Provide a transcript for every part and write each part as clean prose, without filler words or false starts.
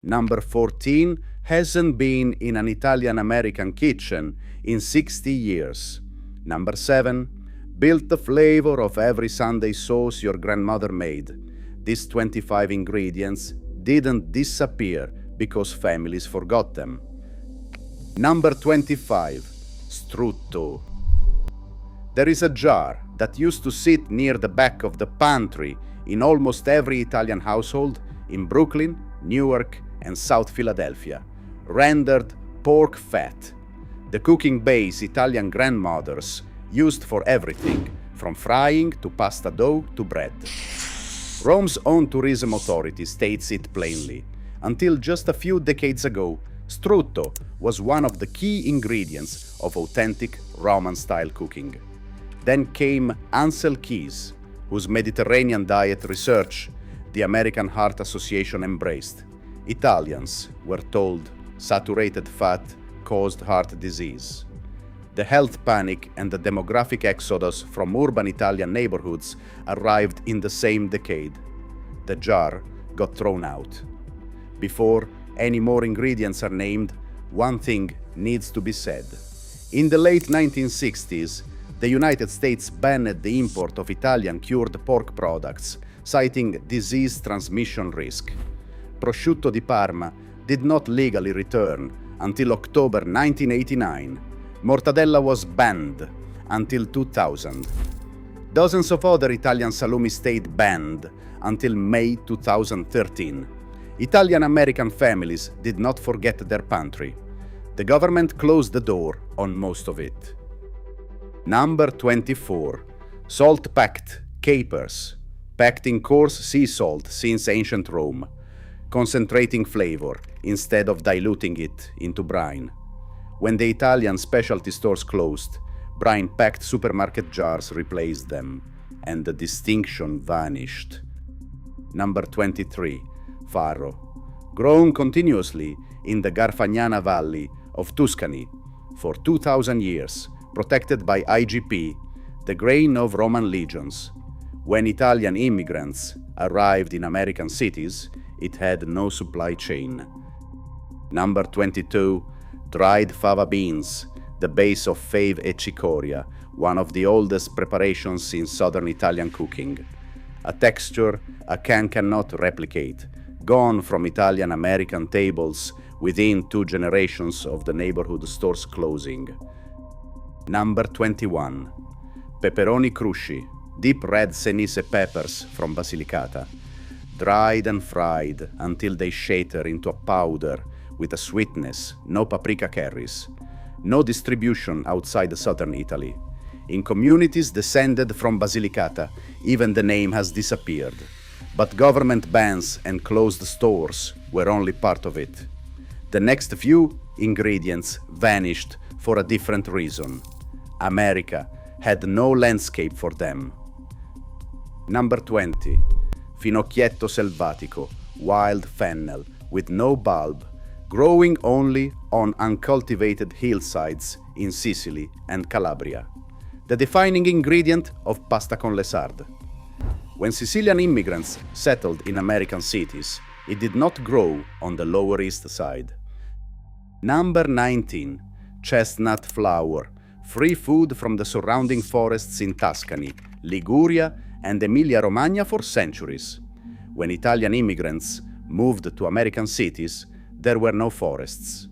Number 14 hasn't been in an Italian-American kitchen in 60 years. Number 7 built the flavor of every Sunday sauce your grandmother made. These 25 ingredients didn't disappear because families forgot them. Number 25. Strutto. There is a jar that used to sit near the back of the pantry in almost every Italian household in Brooklyn, Newark, and South Philadelphia. Rendered pork fat. The cooking base Italian grandmothers used for everything, from frying to pasta dough to bread. Rome's own tourism authority states it plainly. Until just a few decades ago, strutto was one of the key ingredients of authentic Roman-style cooking. Then came Ansel Keys, whose Mediterranean diet research the American Heart Association embraced. Italians were told saturated fat caused heart disease. The health panic and the demographic exodus from urban Italian neighborhoods arrived in the same decade. The jar got thrown out. Before any more ingredients are named, one thing needs to be said. In the late 1960s, the United States banned the import of Italian cured pork products, citing disease transmission risk. Prosciutto di Parma did not legally return until October 1989. Mortadella was banned until 2000. Dozens of other Italian salumi stayed banned until May 2013. Italian-American families did not forget their pantry. The government closed the door on most of it. Number 24. Salt-packed capers, packed in coarse sea salt since ancient Rome, concentrating flavor instead of diluting it into brine. When the Italian specialty stores closed, brine-packed supermarket jars replaced them, and the distinction vanished. Number 23. Farro. Grown continuously in the Garfagnana Valley of Tuscany for 2,000 years, protected by IGP, the grain of Roman legions. When Italian immigrants arrived in American cities, it had no supply chain. Number 22. Dried fava beans, the base of fave e cicoria, one of the oldest preparations in southern Italian cooking. A texture a can cannot replicate, gone from Italian-American tables within 2 generations of the neighborhood stores closing. Number 21. Peperoni crusci, deep red Senise peppers from Basilicata, dried and fried until they shatter into a powder with a sweetness no paprika carries. No distribution outside southern Italy. In communities descended from Basilicata, even the name has disappeared. But government bans and closed stores were only part of it. The next few ingredients vanished for a different reason. America had no landscape for them. Number 20. Finocchietto selvatico, wild fennel with no bulb, growing only on uncultivated hillsides in Sicily and Calabria. The defining ingredient of pasta con le sarde. When Sicilian immigrants settled in American cities, it did not grow on the Lower East Side. Number 19. Chestnut flower, free food from the surrounding forests in Tuscany, Liguria, and Emilia-Romagna for centuries. When Italian immigrants moved to American cities, there were no forests.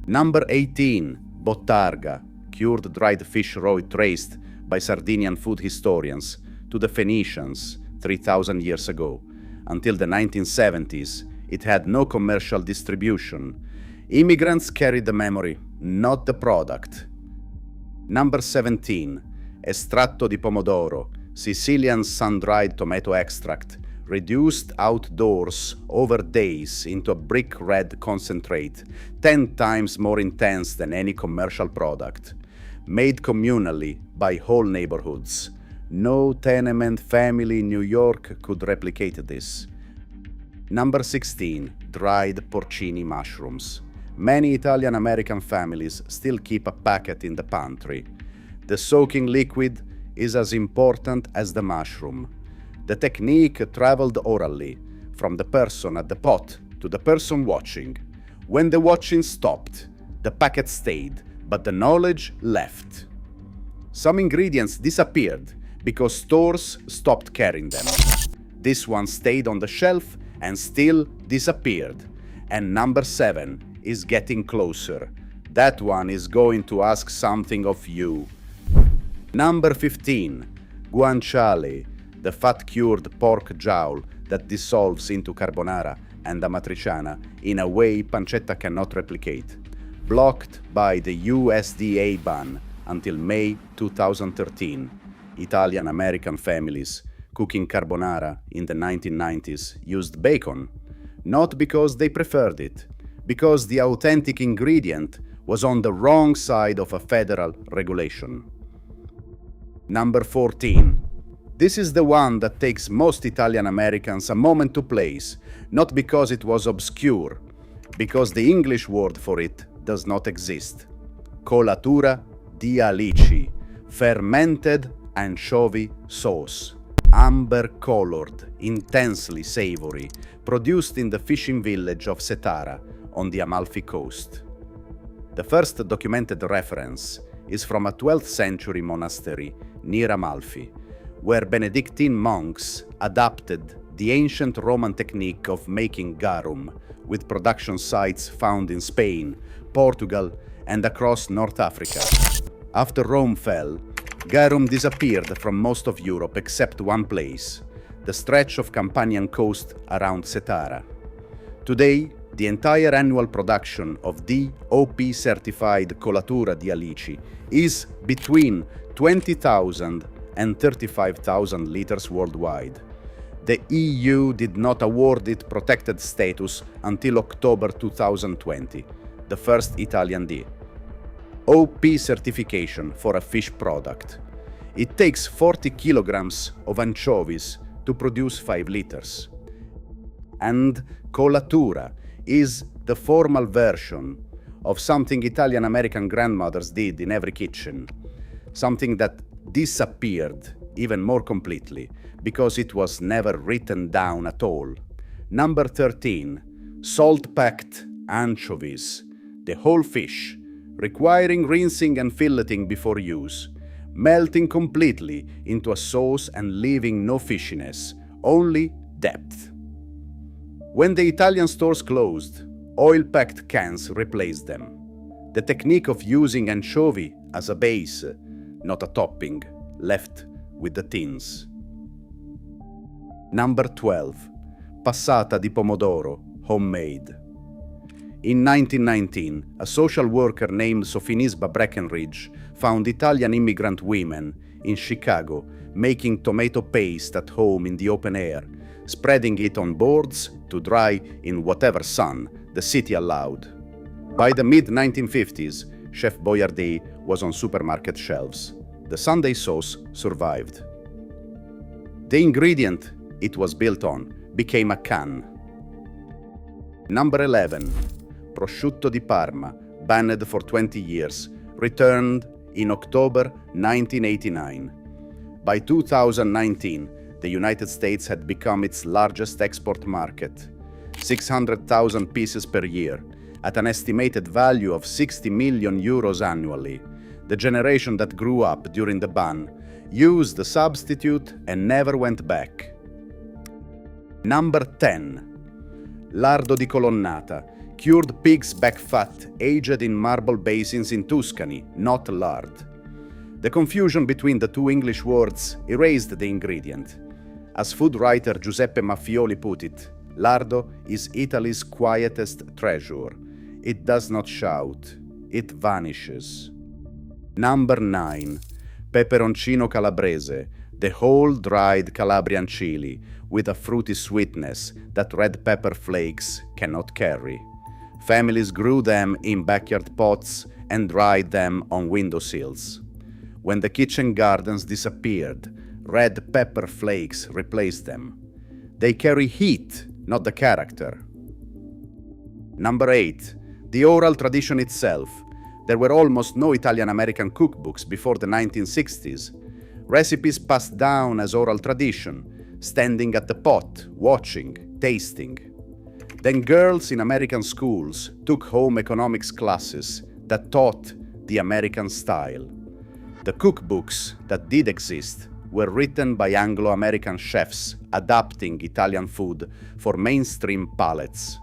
Number 18. Bottarga, cured dried fish roe traced by Sardinian food historians to the Phoenicians 3,000 years ago. Until the 1970s, it had no commercial distribution. Immigrants carried the memory, not the product. Number 17. Estratto di pomodoro, Sicilian sun-dried tomato extract, reduced outdoors over days into a brick red concentrate, 10 times more intense than any commercial product. Made communally by whole neighborhoods. No tenement family in New York could replicate this. Number 16. Dried porcini mushrooms. Many Italian-American families still keep a packet in the pantry. The soaking liquid is as important as the mushroom. The technique traveled orally, from the person at the pot to the person watching. When the watching stopped, the packet stayed, but the knowledge left. Some ingredients disappeared because stores stopped carrying them. This one stayed on the shelf and still disappeared. And number 7 is getting closer. That one is going to ask something of you. Number 15, guanciale, the fat-cured pork jowl that dissolves into carbonara and amatriciana in a way pancetta cannot replicate. Blocked by the USDA ban until May 2013, Italian-American families cooking carbonara in the 1990s used bacon, not because they preferred it, because the authentic ingredient was on the wrong side of a federal regulation. Number 14. This is the one that takes most Italian Americans a moment to place, not because it was obscure, because the English word for it does not exist. Colatura di alici, fermented anchovy sauce, amber-colored, intensely savory, produced in the fishing village of Setara on the Amalfi Coast. The first documented reference is from a 12th century monastery near Amalfi, where Benedictine monks adapted the ancient Roman technique of making garum, with production sites found in Spain, Portugal, and across North Africa. After Rome fell, garum disappeared from most of Europe except one place, the stretch of Campanian coast around Setara. Today, the entire annual production of DOP certified colatura di alici is between 20,000 and 35,000 liters worldwide. The EU did not award it protected status until October 2020, the first Italian OP certification for a fish product. It takes 40 kilograms of anchovies to produce 5 liters. And colatura is the formal version of something Italian-American grandmothers did in every kitchen, something that disappeared even more completely because it was never written down at all. Number 13, salt-packed anchovies, the whole fish, requiring rinsing and filleting before use, melting completely into a sauce and leaving no fishiness, only depth. When the Italian stores closed, oil-packed cans replaced them. The technique of using anchovy as a base, not a topping, left with the tins. Number 12. Passata di pomodoro, homemade. In 1919, a social worker named Sofinisba Breckenridge found Italian immigrant women in Chicago making tomato paste at home in the open air, spreading it on boards to dry in whatever sun the city allowed. By the mid-1950s, Chef Boyardee was on supermarket shelves. The Sunday sauce survived. The ingredient it was built on became a can. Number 11. Prosciutto di Parma, banned for 20 years, returned in October 1989. By 2019, the United States had become its largest export market, 600,000 pieces per year, at an estimated value of 60 million euros annually. The generation that grew up during the ban used the substitute and never went back. Number 10. Lardo di Colonnata, cured pig's back fat aged in marble basins in Tuscany, not lard. The confusion between the two English words erased the ingredient. As food writer Giuseppe Maffioli put it, lardo is Italy's quietest treasure. It does not shout, it vanishes. Number 9. Peperoncino calabrese, the whole dried Calabrian chili with a fruity sweetness that red pepper flakes cannot carry. Families grew them in backyard pots and dried them on windowsills. When the kitchen gardens disappeared, red pepper flakes replaced them. They carry heat, not the character. Number 8. The oral tradition itself. There were almost no Italian-American cookbooks before the 1960s. Recipes passed down as oral tradition, standing at the pot, watching, tasting. Then girls in American schools took home economics classes that taught the American style. The cookbooks that did exist were written by Anglo-American chefs adapting Italian food for mainstream palates.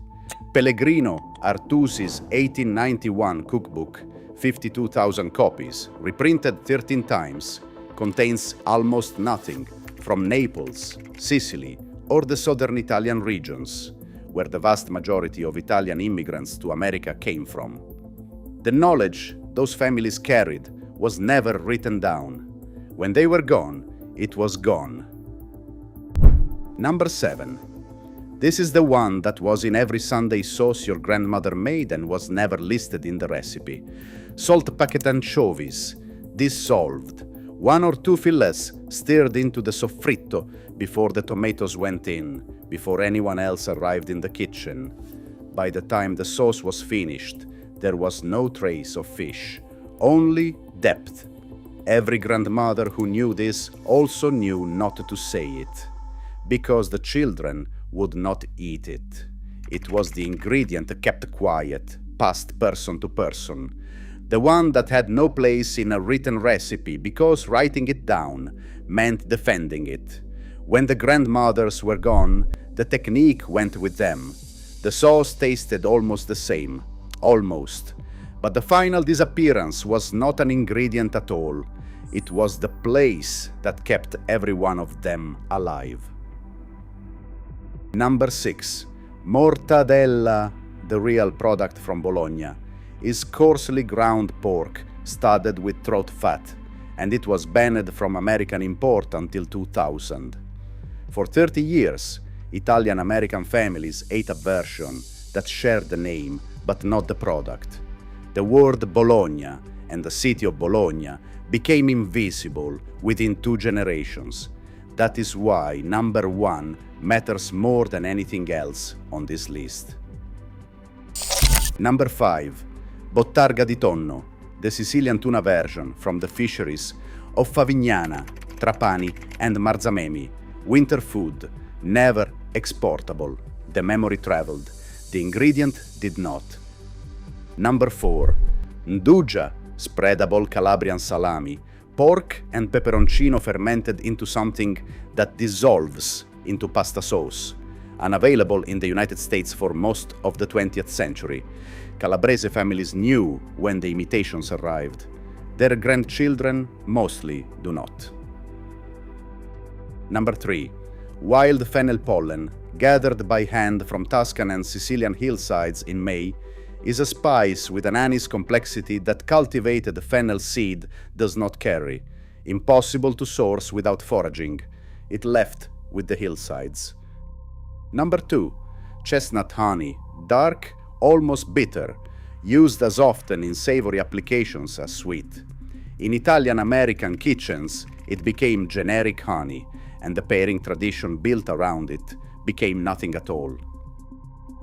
Pellegrino Artusi's 1891 cookbook, 52,000 copies, reprinted 13 times, contains almost nothing from Naples, Sicily, or the southern Italian regions, where the vast majority of Italian immigrants to America came from. The knowledge those families carried was never written down. When they were gone, it was gone. Number 7. This is the one that was in every Sunday sauce your grandmother made and was never listed in the recipe. Salt packet anchovies, dissolved. 1 or 2 fillets stirred into the soffritto before the tomatoes went in, before anyone else arrived in the kitchen. By the time the sauce was finished, there was no trace of fish, only depth. Every grandmother who knew this also knew not to say it, because the children would not eat it. It was the ingredient kept quiet, passed person to person, the one that had no place in a written recipe because writing it down meant defending it. When the grandmothers were gone, the technique went with them. The sauce tasted almost the same, almost. But the final disappearance was not an ingredient at all. It was the place that kept every one of them alive. Number 6. Mortadella, the real product from Bologna, is coarsely ground pork studded with throat fat, and it was banned from American import until 2000. For 30 years, Italian-American families ate a version that shared the name but not the product. The word Bologna and the city of Bologna became invisible within 2 generations. That is why number 1 matters more than anything else on this list. Number 5. Bottarga di tonno, the Sicilian tuna version from the fisheries of Favignana, Trapani and Marzamemi. Winter food, never exportable. The memory traveled, the ingredient did not. Number 4. Nduja, spreadable Calabrian salami, pork and peperoncino fermented into something that dissolves into pasta sauce. Unavailable in the United States for most of the 20th century, Calabrese families knew when the imitations arrived. Their grandchildren mostly do not. Number 3. Wild fennel pollen, gathered by hand from Tuscan and Sicilian hillsides in May, is a spice with an anise complexity that cultivated fennel seed does not carry. Impossible to source without foraging. It left with the hillsides. Number 2. Chestnut honey, dark, almost bitter, used as often in savory applications as sweet. In Italian-American kitchens, it became generic honey, and the pairing tradition built around it became nothing at all.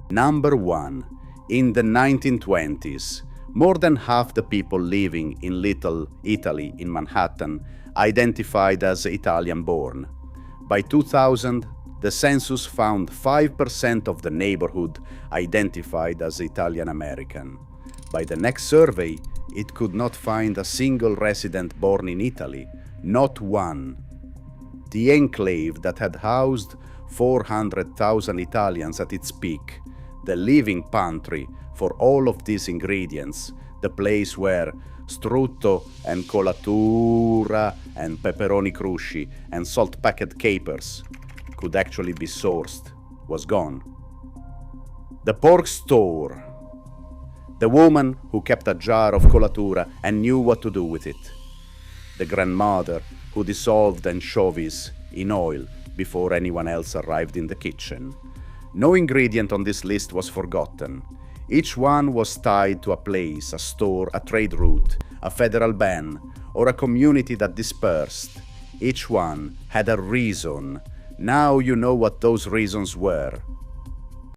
Number 1. In the 1920s, more than half the people living in Little Italy in Manhattan identified as Italian-born. By 2000, the census found 5% of the neighborhood identified as Italian-American. By the next survey, it could not find a single resident born in Italy, not one. The enclave that had housed 400,000 Italians at its peak, the living pantry for all of these ingredients, the place where strutto and colatura and pepperoni cruci and salt-packet capers could actually be sourced, was gone. The pork store. The woman who kept a jar of colatura and knew what to do with it. The grandmother who dissolved anchovies in oil before anyone else arrived in the kitchen. No ingredient on this list was forgotten. Each one was tied to a place, a store, a trade route, a federal ban, or a community that dispersed. Each one had a reason. Now you know what those reasons were.